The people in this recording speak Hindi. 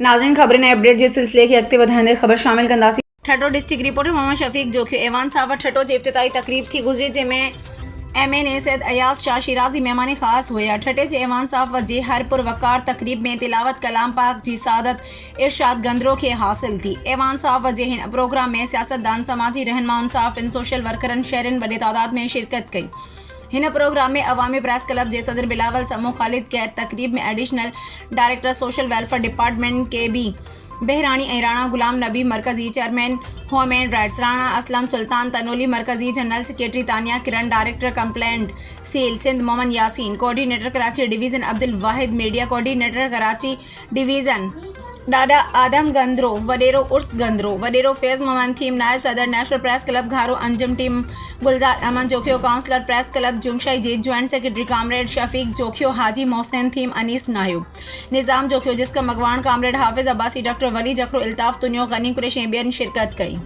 नाज़रीन खबर ने अपडेट जे सिलसिले की अॻिते वधाईंदे ख़बर शामिल कंदासीं। ठठो डिस्ट्रिक्ट रिपोर्टर मोहम्मद शफ़ीक जोखियो ऐवान साहब ठठो जी इफ्तिताही तकरीब थी गुज़री जंहिंमें MN सैयद अयाज़ शाह शिराज़ी मेहमान ख़ास हुआ। ठठे जे ऐवान साहब जे हर पुरवकार तकरीब में तिलावत कलाम पाक जी सादत इरशाद गंदरो खे हासिल थी। ऐवान साहब जे हिन प्रोग्राम में सियासतदान, समाजी रहनुमाउनि, साफ़िन, सोशल वर्करनि, शहरनि वॾे तादाद में शिरकत कई। हिन प्रोग्राम में अवामी प्रेस क्लब जे सदर बिलावल समो ख़ालिद कैद, तकरीब में additional director social welfare department के बी बहरानी ऐं राणा गुलाम नबी, मरकज़ी chairman human rights Rana Aslam Sultan Tanoli, मरकज़ी general secretary Tania Kiran, director complaint cell Sindh Mohammad Yasin, coordinator Karachi division Abdul Wahid, media coordinator Karachi division Dada Adam Gandro, Wadero Urs Gandro, Wadero Faiz Mohammad Theem, नायब सदर national press club Gharo Anjum Teem Gulzar Ahmed Jokhio, councillor press club Jumshai जीत, joint secretary comrade Shafiq Jokhio, हाजी मोहसिन थीम, अनीस नायब, निज़ाम जोखियो, जिसका मगवान कामरेड हाफिज़ अब्बासी, डॉक्टर वली जखरो, इल्ताफ़ तुनियो, गनी कुरैशी ॿियनि शिरकत कई।